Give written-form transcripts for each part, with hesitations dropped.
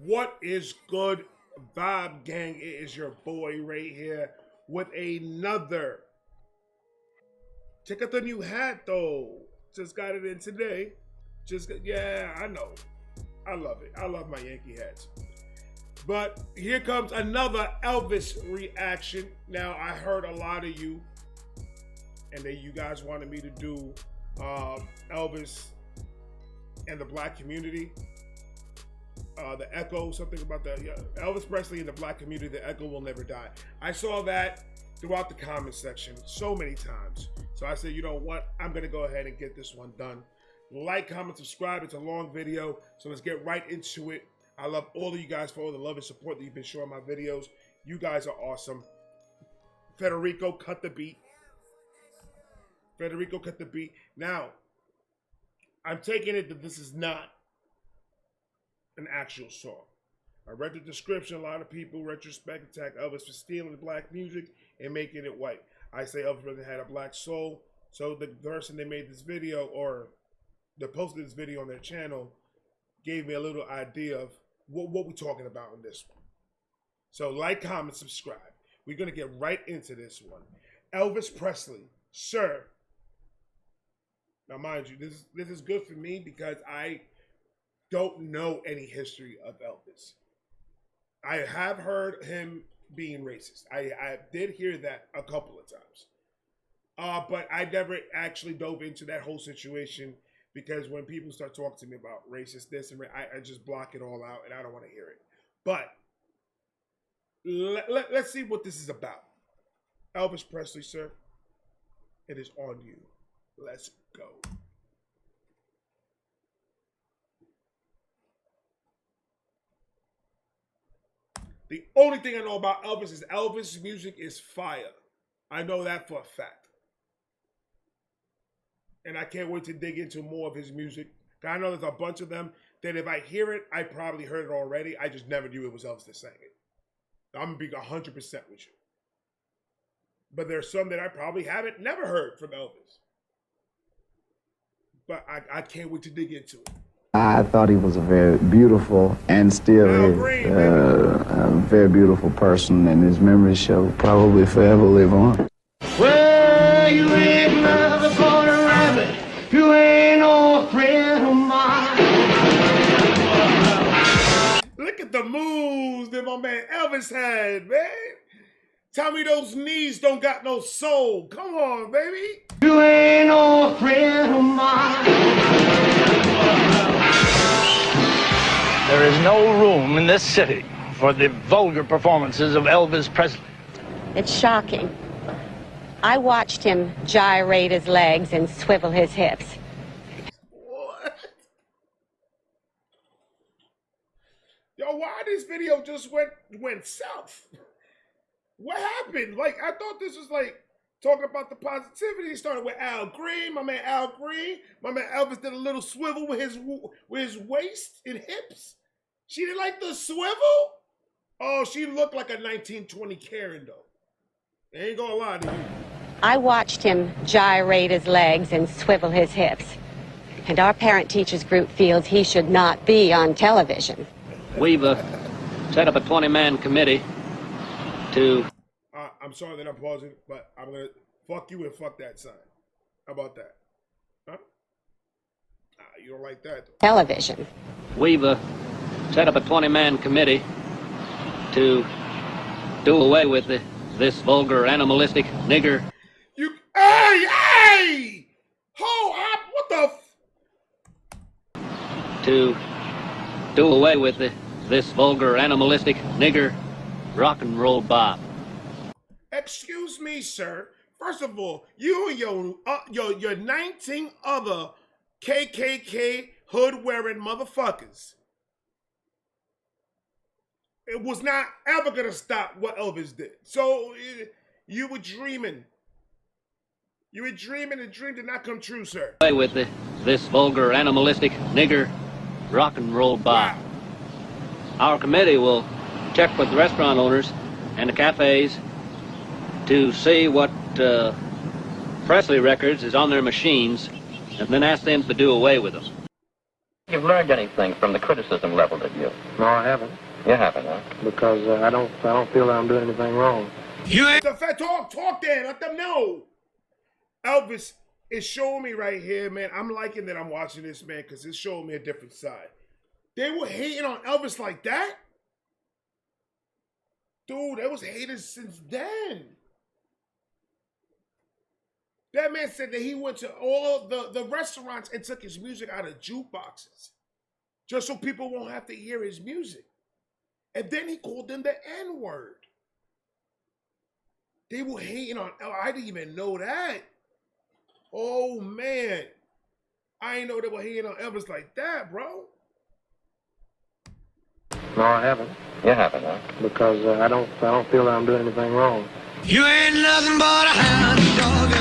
What is good, Vibe Gang? It is your boy right here with another. Check out the new hat though. Just got it in today. Yeah, I know. I love it. I love my Yankee hats. But here comes another Elvis reaction. Now I heard a lot of you, and that you guys wanted me to do Elvis and the black community. The echo, something about the Elvis Presley and the black community, the echo will never die. I saw that throughout the comment section so many times. So I said, you know what? I'm going to go ahead and get this one done. Like, comment, subscribe. It's a long video, so let's get right into it. I love all of you guys for all the love and support that you've been showing my videos. You guys are awesome. Federico, cut the beat. Federico, cut the beat. Now, I'm taking it that this is not an actual song. I read the description. A lot of people retrospect attack Elvis for stealing black music and making it white. I say Elvis really had a black soul. So the person they made this video, or they posted this video on their channel, gave me a little idea of what we're talking about in this one. So like, comment, subscribe. We're going to get right into this one. Elvis Presley, sir. Now mind you, this is good for me because I don't know any history of Elvis. I have heard him being racist. I did hear that a couple of times. But I never actually dove into that whole situation because when people start talking to me about racist this and I just block it all out and I don't want to hear it. But let's see what this is about. Elvis Presley, sir, it is on you. Let's go. The only thing I know about Elvis is Elvis' music is fire. I know that for a fact. And I can't wait to dig into more of his music. I know there's a bunch of them that if I hear it, I probably heard it already. I just never knew it was Elvis that sang it. I'm going to be 100% with you. But there's some that I probably haven't never heard from Elvis. But I can't wait to dig into it. I thought he was a very beautiful and still is a very beautiful person, and his memory shall probably forever live on. Well, you ain't nothing but a rabbit. You ain't no friend of mine. Look at the moves that my man Elvis had, man. Tell me those knees don't got no soul. Come on, baby. You ain't no friend of mine. There is no room in this city for the vulgar performances of Elvis Presley. It's shocking. I watched him gyrate his legs and swivel his hips. What? Yo, why this video just went south? What happened? Like, I thought this was like talking about the positivity. It started with Al Green, my man Al Green. My man Elvis did a little swivel with his waist and hips. She didn't like the swivel? Oh, she looked like a 1920 Karen, though. I ain't gonna lie to you. I watched him gyrate his legs and swivel his hips. And our parent-teachers group feels he should not be on television. We've set up a 20-man committee to... I'm sorry that I'm pausing, but I'm gonna fuck you and fuck that sign. How about that? Huh? You don't like that, though. Television. We've set up a 20-man committee to do away with this vulgar, animalistic nigger. Hey! Hold up! What the To do away with this vulgar, animalistic nigger rock and roll bop. Excuse me, sir. First of all, you and your 19 other KKK hood-wearing motherfuckers, it was not ever gonna stop what Elvis did. So you were dreaming. You were dreaming, and dream did not come true, sir. Away with this vulgar, animalistic nigger rock and roll bop. Wow. Our committee will check with the restaurant owners and the cafes to see what Presley records is on their machines, and then ask them to do away with them. You've learned anything from the criticism leveled at you? No, I haven't. You haven't, huh? Because I don't feel that I'm doing anything wrong. You ain't the fat talk then. Let them know. Elvis is showing me right here, man. I'm liking that I'm watching this, man, because it's showing me a different side. They were hating on Elvis like that? Dude, they was haters since then. That man said that he went to all the restaurants and took his music out of jukeboxes just so people won't have to hear his music. And then he called them the N-word. They were hating on Elvis. I didn't even know that. Oh, man. I didn't know they were hating on Elvis like that, bro. No, I haven't. You haven't, huh? Because I don't feel that I'm doing anything wrong. You ain't nothing but a hound dog,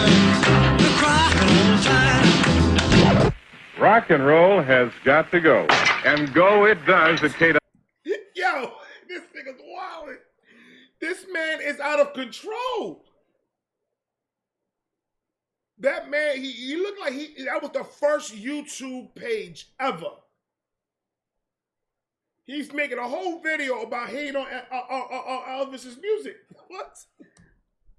crying all the time. Rock and roll has got to go. And go it does at KW. Yo, this nigga's wild. This man is out of control. That man, he looked like that was the first YouTube page ever. He's making a whole video about hating on Elvis's music. What?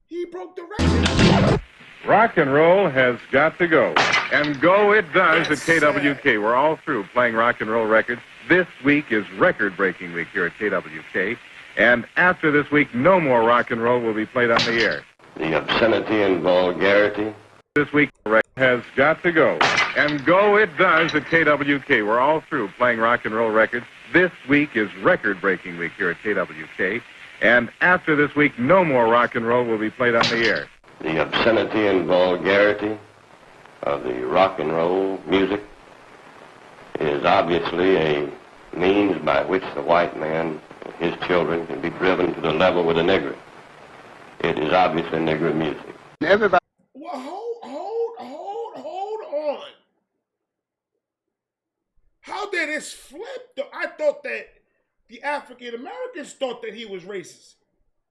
He broke the record. Rock and roll has got to go. And go it does at KWK. Sad. We're all through playing rock and roll records. This week is record-breaking week here at KWK. And after this week, no more rock and roll will be played on the air. The obscenity and vulgarity. This week has got to go. And go it does at KWK. We're all through playing rock and roll records. This week is record-breaking week here at KWK. And after this week, no more rock and roll will be played on the air. The obscenity and vulgarity of the rock and roll music is obviously a means by which the white man and his children can be driven to the level with a nigger. It is obviously nigger music. Everybody. Well, hold on. How did this flip? I thought that the African Americans thought that he was racist.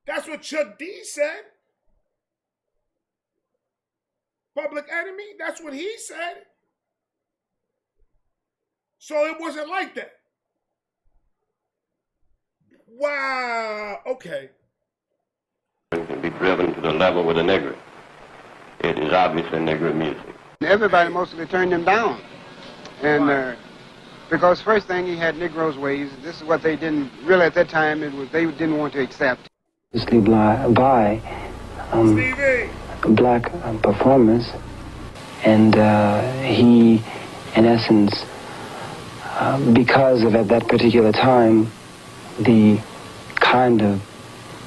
That's what Chuck D said. Public Enemy, that's what he said. So it wasn't like that. Wow, okay. Can be driven to the level with a nigger. It is obviously nigger music. Everybody mostly turned him down. And because first thing, he had Negroes' ways. This is what they didn't, really at that time, they didn't want to accept. By black performers, and he, in essence, because of at that particular time, the kind of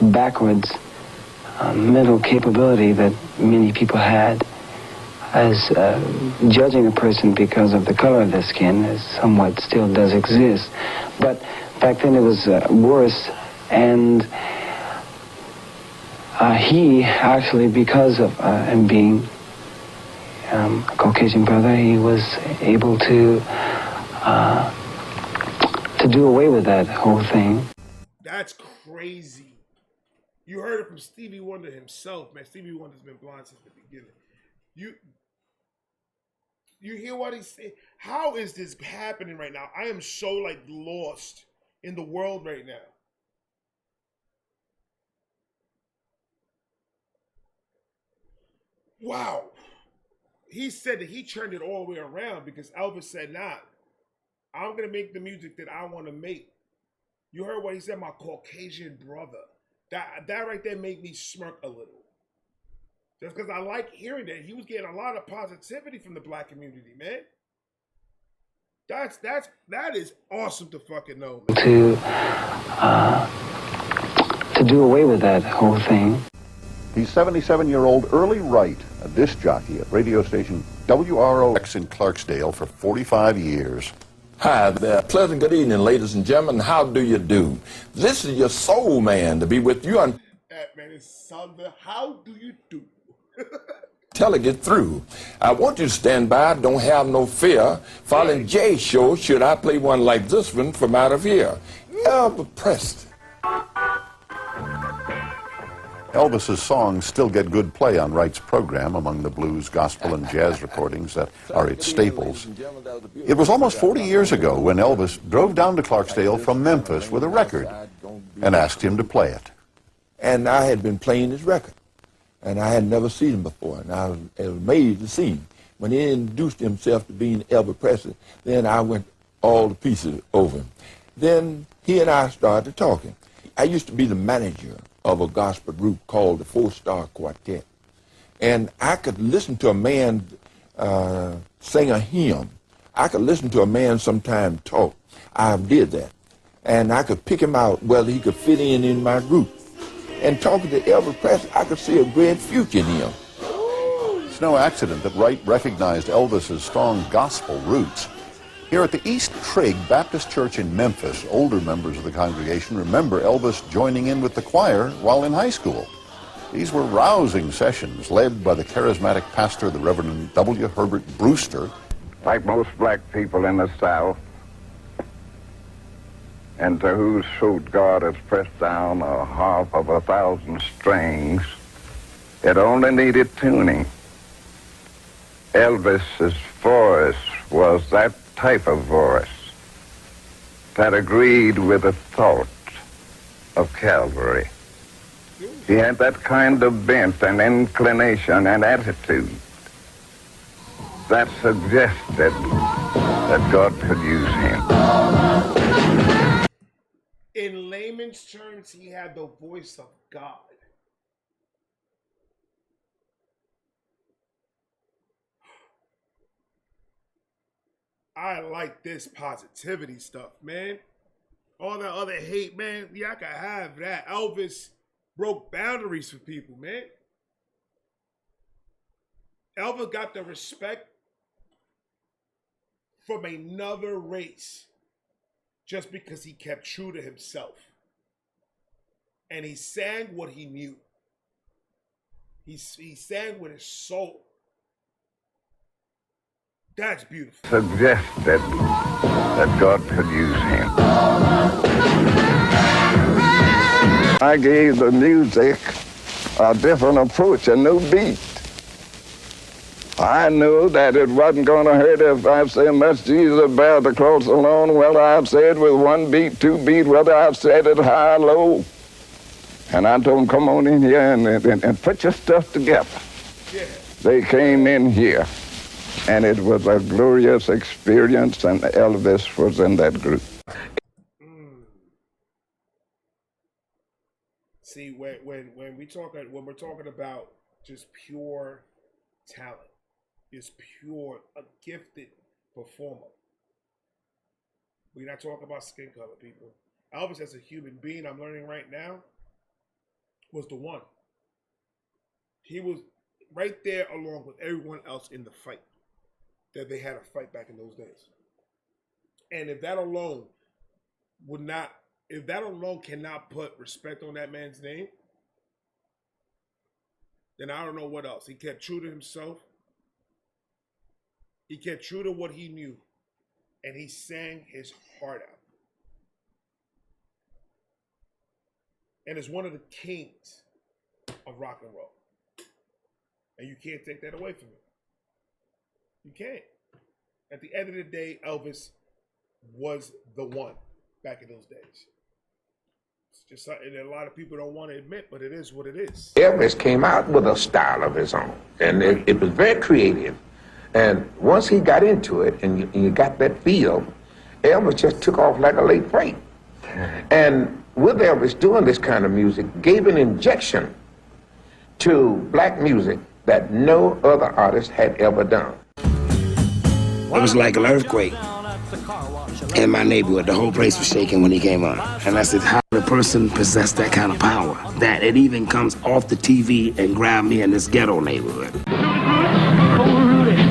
backwards mental capability that many people had as judging a person because of the color of their skin is somewhat still does exist. But back then it was worse, and he actually, because of him being a Caucasian brother, he was able to do away with that whole thing. That's crazy. You heard it from Stevie Wonder himself, man. Stevie Wonder's been blind since the beginning. You hear what he said? How is this happening right now? I am so lost in the world right now. Wow. He said that he turned it all the way around because Elvis said, nah, I'm going to make the music that I want to make. You heard what he said, my Caucasian brother. That right there made me smirk a little. Just because I like hearing that. He was getting a lot of positivity from the black community, man. That is awesome to fucking know, man. To do away with that whole thing. He's 77-year-old Early Wright, a disc jockey at radio station WROX in Clarksdale for 45 years. Hi there. Pleasant good evening, ladies and gentlemen. How do you do? This is your soul man to be with you on... That man is something. How do you do? Till it get through. I want you to stand by. Don't have no fear. Following Jay's show, should I play one like this one from out of here? Elvis Presley. Elvis's songs still get good play on Wright's program among the blues, gospel, and jazz recordings that are its staples. It was almost 40 years ago when Elvis drove down to Clarksdale from Memphis with a record and asked him to play it. And I had been playing his record, and I had never seen him before, and I was amazed to see him. When he introduced himself to being Elvis Presley, then I went all to pieces over him. Then he and I started talking. I used to be the manager of a gospel group called the 4-Star Quartet, and I could listen to a man sing a hymn. I could listen to a man sometime talk. I did that, and I could pick him out whether he could fit in my group. And talking to Elvis Presley, I could see a great future in him. It's no accident that Wright recognized Elvis's strong gospel roots. Here at the East Trigg Baptist Church in Memphis, older members of the congregation remember Elvis joining in with the choir while in high school. These were rousing sessions led by the charismatic pastor, the Reverend W. Herbert Brewster. Like most black people in the South, and to whose throat God has pressed down a harp of 1,000 strings, it only needed tuning. Elvis's voice was that type of voice that agreed with the thought of Calvary. He had that kind of bent and inclination and attitude that suggested that God could use him. In layman's terms, he had the voice of God. I like this positivity stuff, man. All that other hate, man. Yeah, I can have that. Elvis broke boundaries for people, man. Elvis got the respect from another race just because he kept true to himself. And he sang what he knew. He sang with his soul. That's beautiful. Suggested that God could use him. I gave the music a different approach, a new beat. I knew that it wasn't going to hurt if I said, "Must Jesus bear the cross alone," whether I've said with 1 beat, 2 beat, whether I've said it high or low. And I told them, "Come on in here and put your stuff together." Yeah. They came in here, and it was a glorious experience, and Elvis was in that group. See, when we're talking about just pure talent, is pure, a gifted performer. We're not talking about skin color, people. Elvis, as a human being, I'm learning right now, was the one. He was right there along with everyone else in the fight that they had to fight back in those days. And if that alone cannot put respect on that man's name, then I don't know what else. He kept true to himself. He kept true to what he knew, and he sang his heart out. And is one of the kings of rock and roll. And you can't take that away from him. You can't. At the end of the day, Elvis was the one back in those days. It's just something that a lot of people don't want to admit, but it is what it is. Elvis came out with a style of his own, and it was very creative. And once he got into it, and you got that feel, Elvis just took off like a late freight. And with Elvis doing this kind of music, gave an injection to black music that no other artist had ever done. It was like an earthquake in my neighborhood. The whole place was shaking when he came on. And I said, how did a person possess that kind of power? That it even comes off the TV and grabbed me in this ghetto neighborhood.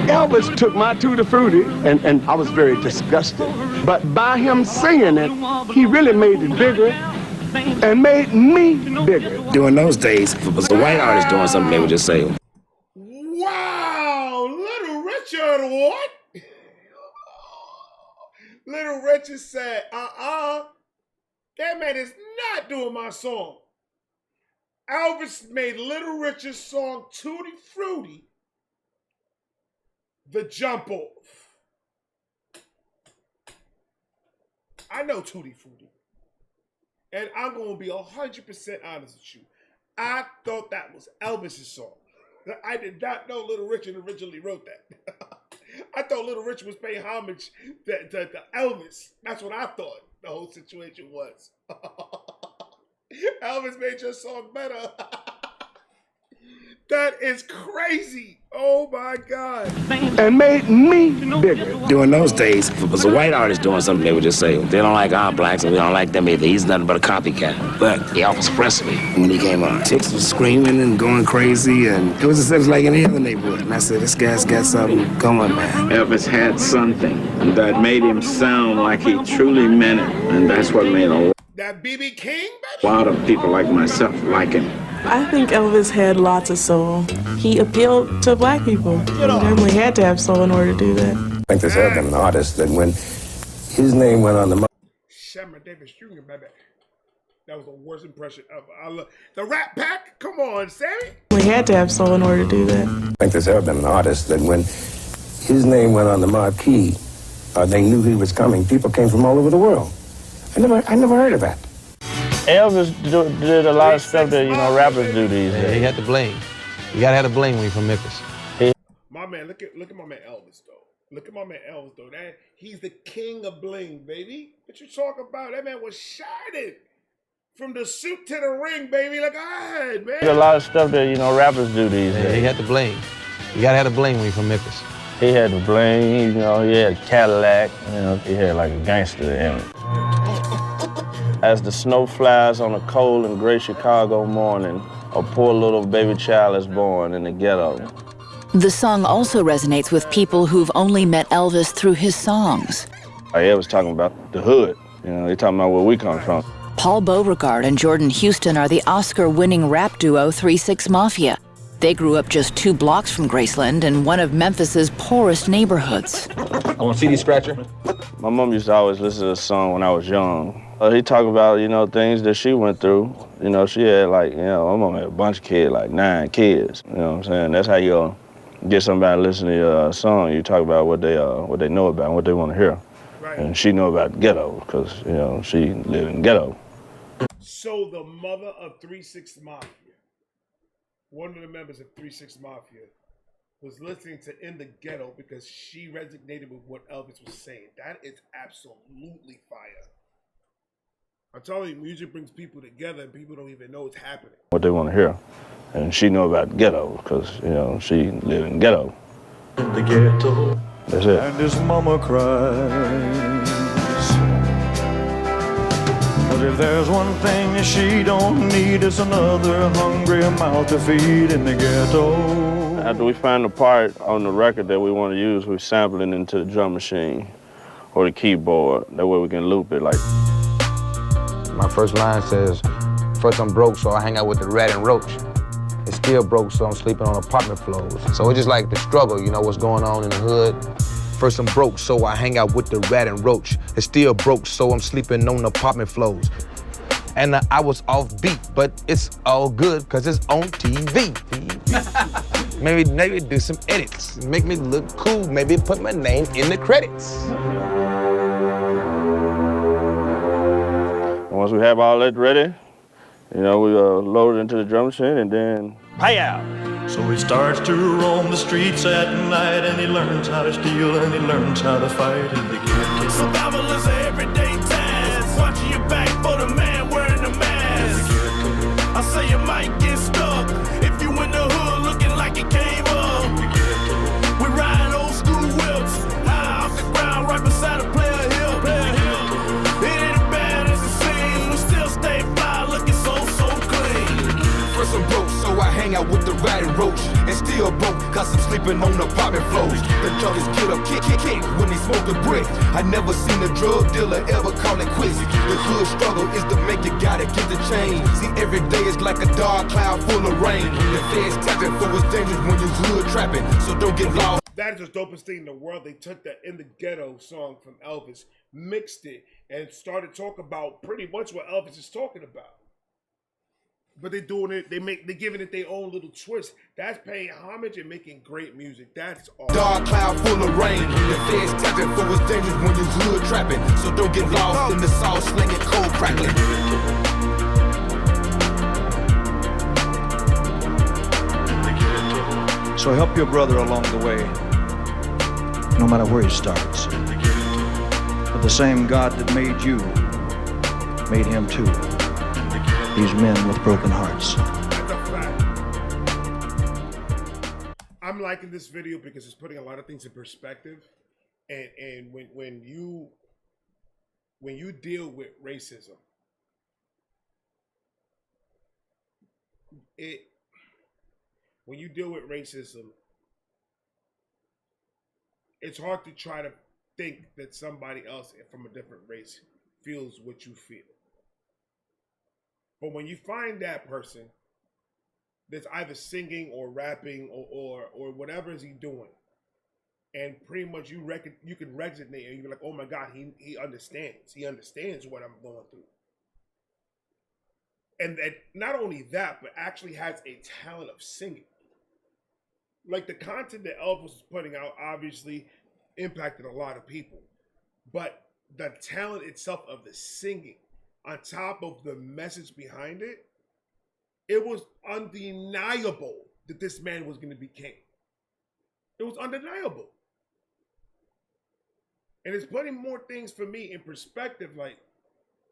Elvis took my Tutti Frutti, and I was very disgusted. But by him singing it, he really made it bigger and made me bigger. During those days, if it was a white artist doing something, they would just say, "Wow, Little Richard, what?" Little Richard said, that man is not doing my song. Elvis made Little Richard's song Tutti Frutti the jump off. I know Tutti Frutti. And I'm going to be 100% honest with you. I thought that was Elvis's song. I did not know Little Richard originally wrote that. I thought Little Richard was paying homage to Elvis. That's what I thought the whole situation was. Elvis made your song better. That is crazy. Oh my God. And made me bigger. During those days, if it was a white artist doing something, they would just say, they don't like our blacks and we don't like them either. He's nothing but a copycat. But Elvis Presley, when he came on, chicks was screaming and going crazy, and it was just like any other neighborhood. And I said, this guy's got something going, man. Elvis had something that made him sound like he truly meant it. And that's what made a That B.B. King, lot of people like myself like him. I think Elvis had lots of soul. He appealed to black people. He definitely had to have soul in order to do that. I think there's ever been an artist that when his name went on the Shammer Davis Jr., baby. That was the worst impression ever. I love the Rat Pack. Come on, Sammy. He had to have soul in order to do that. I think there's ever been an artist that when his name went on the marquee, they knew he was coming. People came from all over the world. I never heard of that. Elvis did a lot of stuff that, rappers do these days. He had the bling. You gotta have the bling when you're from Memphis. My man, look at my man Elvis though. Look at my man Elvis though. He's the king of bling, baby. What you talking about? That man was shining from the suit to the ring, baby. Like, go ahead, man. He did a lot of stuff that, rappers do these days. He had the bling. You gotta have the bling when you're from Memphis. He had the bling, he had a Cadillac, he had like a gangster in it. As the snow flies on a cold and gray Chicago morning, a poor little baby child is born in the ghetto. The song also resonates with people who've only met Elvis through his songs. I was talking about the hood, they talking about where we come from. Paul Beauregard and Jordan Houston are the Oscar-winning rap duo 3-6 Mafia. They grew up just 2 blocks from Graceland in one of Memphis's poorest neighborhoods. I want a CD scratcher. My mom used to always listen to this song when I was young. He talked about, things that she went through. She had my mom had a bunch of kids, like 9 kids. You know what I'm saying? That's how you get somebody to listen to your song. You talk about what they know about and what they want to hear. Right. And she know about the ghetto because, she lived in the ghetto. So the mother of 3-6 Mafia, one of the members of 3-6 Mafia, was listening to In the Ghetto because she resonated with what Elvis was saying. That is absolutely fire. I'm telling you, music brings people together and people don't even know it's happening. What they want to hear. And she know about the ghetto because, she lived in the ghetto. In the ghetto. That's it. And his mama cries. But if there's one thing that she don't need, it's another hungry mouth to feed in the ghetto. After we find the part on the record that we want to use, we sample it into the drum machine or the keyboard. That way we can loop it like. My first line says, first I'm broke, so I hang out with the rat and roach. It's still broke, so I'm sleeping on apartment floors. So it's just like the struggle, what's going on in the hood. First I'm broke, so I hang out with the rat and roach. It's still broke, so I'm sleeping on apartment floors. And I was off beat, but it's all good, because it's on TV. Maybe do some edits, make me look cool, maybe put my name in the credits. Once we have all that ready, we load it into the drum machine and then pay out. So he starts to roam the streets at night and he learns how to steal and he learns how to fight in the ghetto. Survival is an everyday task. Watching your back for the man wearing the mask. I say you might get stuck if you in the hood looking like you came up. We ride old school whips high off the ground right beside a player hill. It ain't as bad as it seems. We still stay fly looking so clean. First I'm broke, so I hang out with the rat and roach. And still broke, cause I'm sleeping on apartment floors. The junkies get up, kick when they smoke a brick. I never seen a drug dealer ever call it quits. The hood struggle is to make you gotta get the change. See, every day is like a dark cloud full of rain. The feds tapping for it's dangerous when you hood trapping, so don't get lost. That is the dopest thing in the world. They took that In the Ghetto song from Elvis, mixed it, and started talking about pretty much what Elvis is talking about. But they're doing it. They're giving it their own little twist. That's paying homage and making great music. That's all. Dark cloud full of rain. The feds tapping for it's dangerous when you hood trapping. So don't get lost in the sauce slinging, cold crackling. So help your brother along the way, no matter where he starts. But the same God that made you made him too. These men with broken hearts. That's a fact. I'm liking this video because it's putting a lot of things in perspective. And when you deal with racism, it's hard to try to think that somebody else from a different race feels what you feel. But when you find that person that's either singing or rapping or whatever is he doing, and pretty much you can resonate and you're like, oh my God, he understands. He understands what I'm going through. And not only that, but actually has a talent of singing. Like the content that Elvis was putting out obviously impacted a lot of people. But the talent itself of the singing, on top of the message behind it, it was undeniable that this man was going to be king. It was undeniable. And it's putting more things for me in perspective. Like,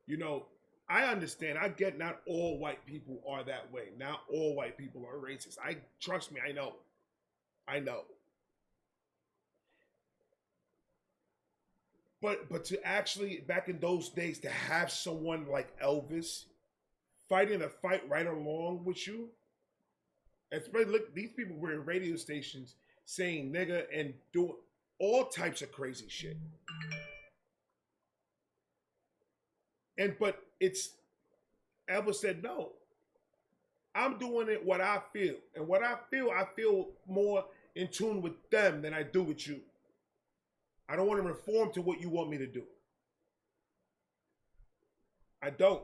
you know, I understand. I get not all white people are that way. Not all white people are racist. Trust me, I know. I know. But to actually, back in those days, to have someone like Elvis fighting a fight right along with you, especially look, these people were in radio stations saying nigga and doing all types of crazy shit. But Elvis said, no, I'm doing it what I feel. And what I feel more in tune with them than I do with you. I don't want to reform to what you want me to do. I don't.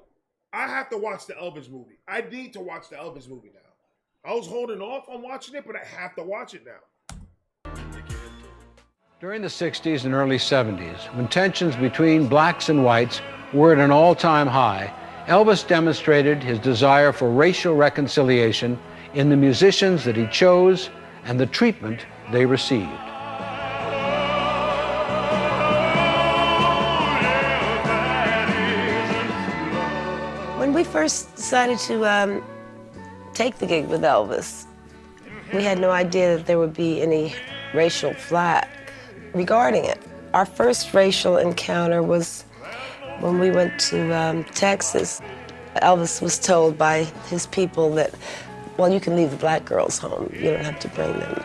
I have to watch the Elvis movie. I need to watch the Elvis movie now. I was holding off on watching it, but I have to watch it now. During the 60s and early 70s, when tensions between blacks and whites were at an all-time high, Elvis demonstrated his desire for racial reconciliation in the musicians that he chose and the treatment they received. When we first decided to take the gig with Elvis, we had no idea that there would be any racial flack regarding it. Our first racial encounter was when we went to Texas. Elvis was told by his people that, well, you can leave the black girls home. You don't have to bring them.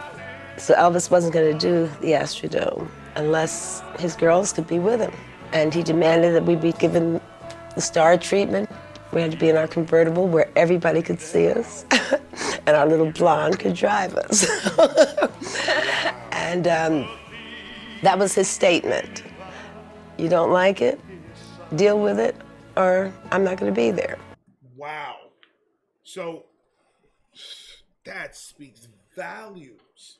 So Elvis wasn't going to do the Astrodome unless his girls could be with him. And he demanded that we be given the star treatment. We had to be in our convertible where everybody could see us, and our little blonde could drive us. And that was his statement. You don't like it? Deal with it, or I'm not going to be there. Wow. So that speaks volumes.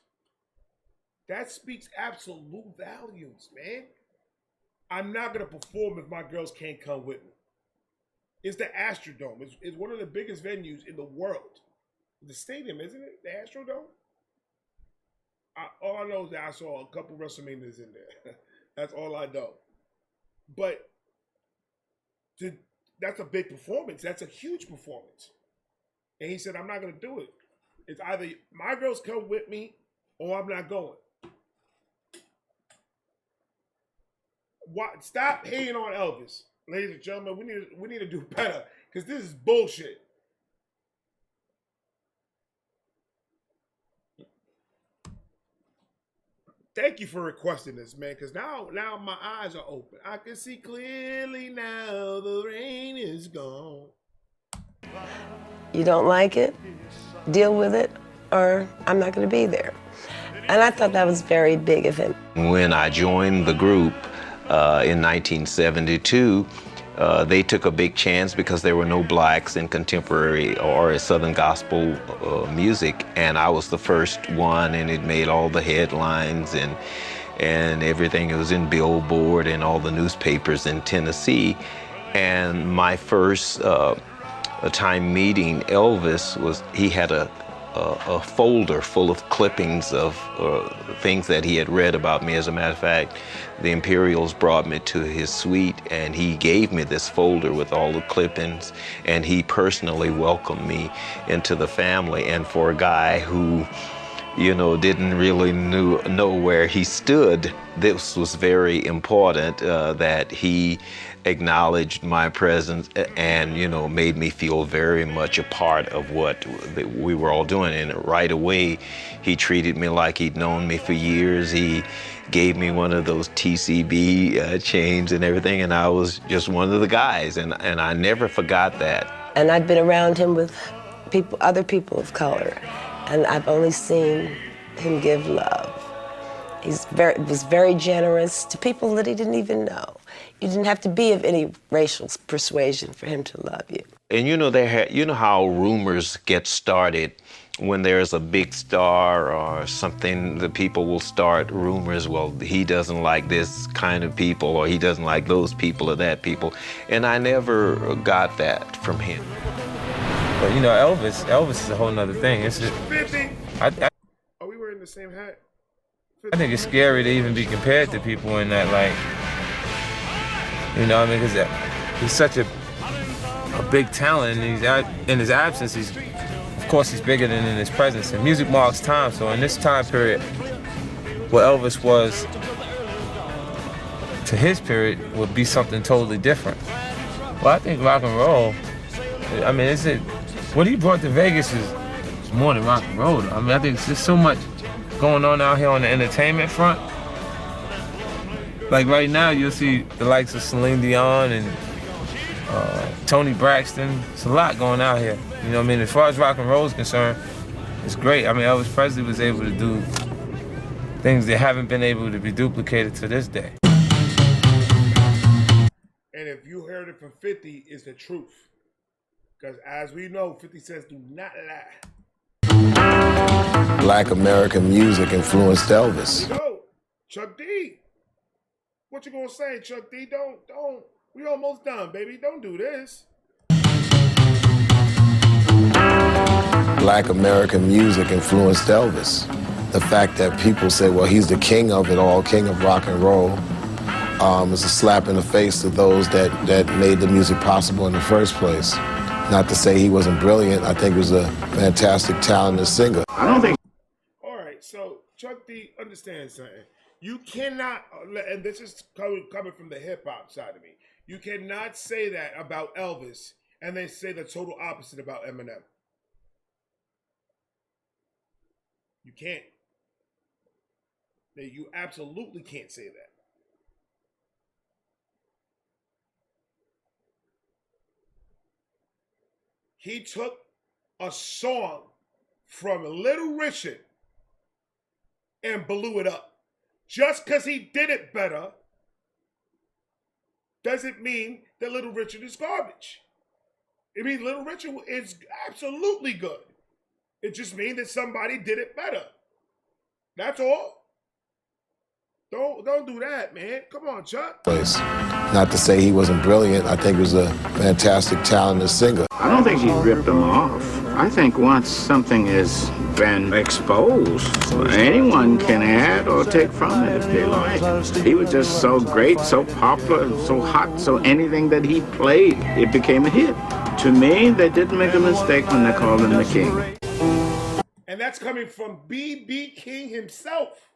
That speaks absolute volumes, man. I'm not going to perform if my girls can't come with me. It's the Astrodome. It's one of the biggest venues in the world. The stadium, isn't it? The Astrodome? All I know is that I saw a couple WrestleManias in there. That's all I know. But that's a big performance. That's a huge performance. And he said, I'm not going to do it. It's either my girls come with me or I'm not going. Stop hating on Elvis. Ladies and gentlemen, we need to do better because this is bullshit. Thank you for requesting this, man, because now my eyes are open. I can see clearly now the rain is gone. You don't like it? Deal with it, or I'm not going to be there. And I thought that was very big of him. When I joined the group in 1972, They took a big chance because there were no blacks in contemporary or Southern gospel music, and I was the first one, and it made all the headlines and everything. It was in Billboard and all the newspapers in Tennessee. And my first time meeting Elvis was, he had a folder full of clippings of things that he had read about me. As a matter of fact, the Imperials brought me to his suite, and he gave me this folder with all the clippings, and he personally welcomed me into the family. And for a guy who, you know, didn't really know where he stood, this was very important, that he acknowledged my presence and, you know, made me feel very much a part of what we were all doing. And right away, he treated me like he'd known me for years. He gave me one of those TCB chains and everything, and I was just one of the guys, and I never forgot that. And I've been around him with other people of color, and I've only seen him give love. He was very generous to people that he didn't even know. You didn't have to be of any racial persuasion for him to love you. And you know, you know how rumors get started when there's a big star or something. The people will start rumors. Well, he doesn't like this kind of people, or he doesn't like those people or that people. And I never got that from him. But you know, Elvis is a whole nother thing. It's just, 50. Are we wearing the same hat? 50. I think it's scary to even be compared to people in that, like, you know what I mean? Because he's such a big talent, and in his absence, of course he's bigger than in his presence. And music marks time, so in this time period, what Elvis was to his period would be something totally different. Well, I think rock and roll, I mean, what he brought to Vegas is more than rock and roll. I mean, I think there's so much going on out here on the entertainment front. Like right now, you'll see the likes of Celine Dion and Tony Braxton. It's a lot going out here. You know what I mean? As far as rock and roll is concerned, it's great. I mean, Elvis Presley was able to do things that haven't been able to be duplicated to this day. And if you heard it from 50, it's the truth. Because as we know, 50 says do not lie. Black American music influenced Elvis. Yo, Chuck D. What you gonna say, Chuck D? Don't. We almost done, baby. Don't do this. Black American music influenced Elvis. The fact that people say, well, he's the king of it all, king of rock and roll, is a slap in the face to those that made the music possible in the first place. Not to say he wasn't brilliant. I think he was a fantastic, talented singer. I don't think. All right, so Chuck D, understand something. You cannot, and this is coming from the hip hop side of me. You cannot say that about Elvis and then say the total opposite about Eminem. You can't. You absolutely can't say that. He took a song from Little Richard and blew it up. Just because he did it better doesn't mean that Little Richard is garbage. It means Little Richard is absolutely good. It just means that somebody did it better. That's all. Don't do that, man. Come on, Chuck. Not to say he wasn't brilliant. I think he was a fantastic, talented singer. I don't think he ripped them off. I think once something has been exposed, anyone can add or take from it if they like. He was just so great, so popular, so hot, so anything that he played, it became a hit. To me, they didn't make a mistake when they called him the king. And that's coming from B.B. King himself.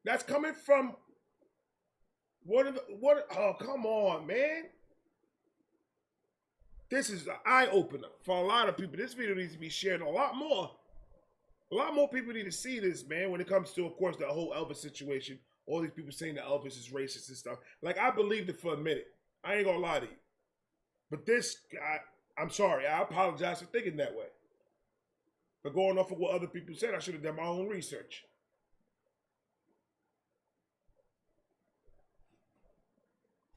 That's coming from oh, come on, man. This is an eye-opener for a lot of people. This video needs to be shared a lot more. A lot more people need to see this, man, when it comes to, of course, the whole Elvis situation. All these people saying that Elvis is racist and stuff. Like, I believed it for a minute. I ain't gonna lie to you. But this, I'm sorry. I apologize for thinking that way. But going off of what other people said, I should have done my own research.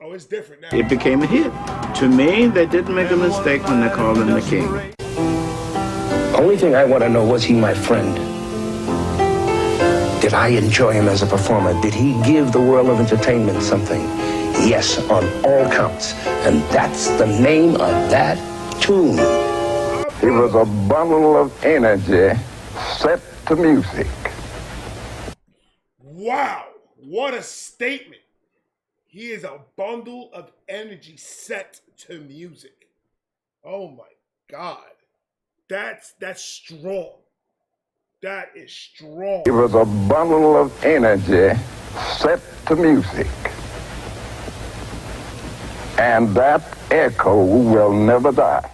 Oh, it's different now. It became a hit. To me, they didn't make a mistake when they called him the king. Only thing I want to know, was he my friend? Did I enjoy him as a performer? Did he give the world of entertainment something? Yes, on all counts. And that's the name of that tune. He was a bundle of energy set to music. Wow, what a statement. He is a bundle of energy set to music. Oh my God. That's strong. That is strong. He was a bundle of energy set to music. And that echo will never die.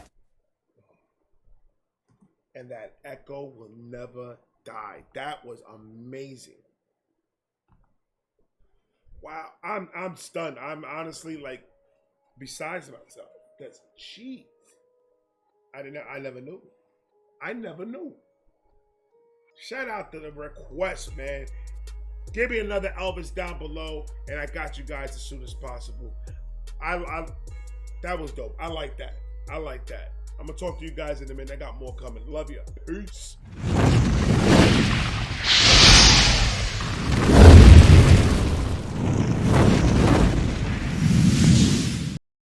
And that echo will never die. That was amazing. Wow, I'm stunned. I'm honestly like besides myself. That's cheese. I never knew. I never knew. Shout out to the request, man. Give me another Elvis down below, and I got you guys as soon as possible. That was dope. I like that. I like that. I'm gonna talk to you guys in a minute. I got more coming. Love you. Peace.